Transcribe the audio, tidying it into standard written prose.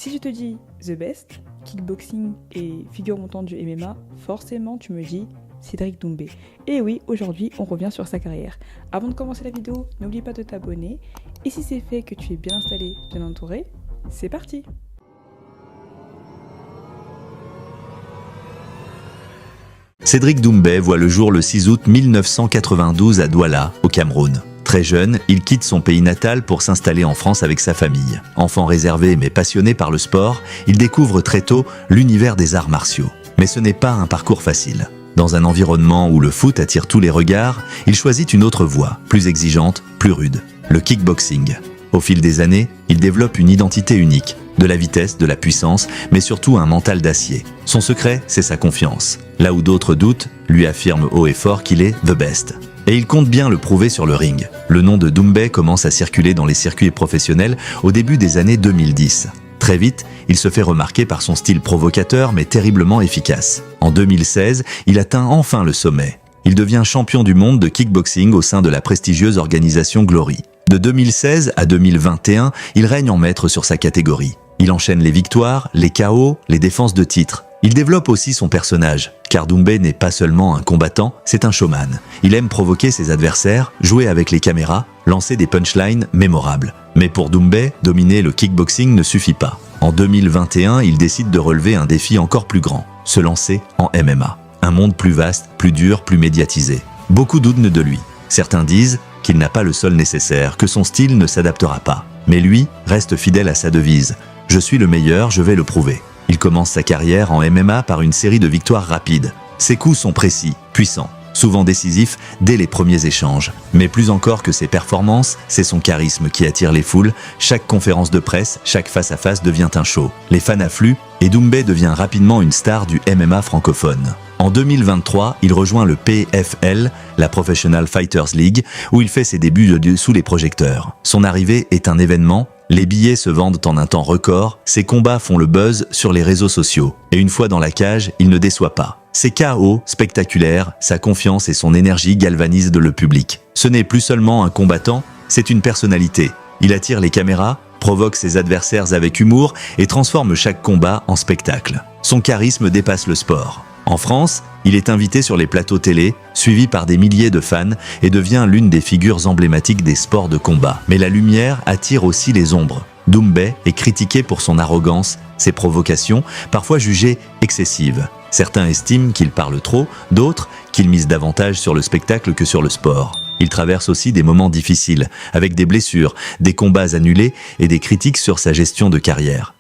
Si je te dis The Best, kickboxing et figure montante du MMA, forcément tu me dis Cédric Doumbé. Et oui, aujourd'hui on revient sur sa carrière. Avant de commencer la vidéo, n'oublie pas de t'abonner. Et si c'est fait que tu es bien installé, bien entouré, c'est parti! Cédric Doumbé voit le jour le 6 août 1992 à Douala, au Cameroun. Très jeune, il quitte son pays natal pour s'installer en France avec sa famille. Enfant réservé mais passionné par le sport, il découvre très tôt l'univers des arts martiaux. Mais ce n'est pas un parcours facile. Dans un environnement où le foot attire tous les regards, il choisit une autre voie, plus exigeante, plus rude, le kickboxing. Au fil des années, il développe une identité unique, de la vitesse, de la puissance, mais surtout un mental d'acier. Son secret, c'est sa confiance. Là où d'autres doutent, lui affirme haut et fort qu'il est the best. Et il compte bien le prouver sur le ring. Le nom de Doumbé commence à circuler dans les circuits professionnels au début des années 2010. Très vite, il se fait remarquer par son style provocateur mais terriblement efficace. En 2016, il atteint enfin le sommet. Il devient champion du monde de kickboxing au sein de la prestigieuse organisation Glory. De 2016 à 2021, il règne en maître sur sa catégorie. Il enchaîne les victoires, les KO, les défenses de titre. Il développe aussi son personnage, car Doumbé n'est pas seulement un combattant, c'est un showman. Il aime provoquer ses adversaires, jouer avec les caméras, lancer des punchlines mémorables. Mais pour Doumbé, dominer le kickboxing ne suffit pas. En 2021, il décide de relever un défi encore plus grand, se lancer en MMA. Un monde plus vaste, plus dur, plus médiatisé. Beaucoup doutent de lui. Certains disent qu'il n'a pas le sol nécessaire, que son style ne s'adaptera pas. Mais lui reste fidèle à sa devise. « Je suis le meilleur, je vais le prouver ». Il commence sa carrière en MMA par une série de victoires rapides. Ses coups sont précis, puissants, souvent décisifs dès les premiers échanges. Mais plus encore que ses performances, c'est son charisme qui attire les foules. Chaque conférence de presse, chaque face-à-face devient un show. Les fans affluent et Doumbé devient rapidement une star du MMA francophone. En 2023, il rejoint le PFL, la Professional Fighters League, où il fait ses débuts sous les projecteurs. Son arrivée est un événement. Les billets se vendent en un temps record, ses combats font le buzz sur les réseaux sociaux. Et une fois dans la cage, il ne déçoit pas. Ses KO spectaculaires, sa confiance et son énergie galvanisent le public. Ce n'est plus seulement un combattant, c'est une personnalité. Il attire les caméras, provoque ses adversaires avec humour et transforme chaque combat en spectacle. Son charisme dépasse le sport. En France, il est invité sur les plateaux télé, suivi par des milliers de fans et devient l'une des figures emblématiques des sports de combat. Mais la lumière attire aussi les ombres. Doumbé est critiqué pour son arrogance, ses provocations, parfois jugées excessives. Certains estiment qu'il parle trop, d'autres qu'il mise davantage sur le spectacle que sur le sport. Il traverse aussi des moments difficiles, avec des blessures, des combats annulés et des critiques sur sa gestion de carrière.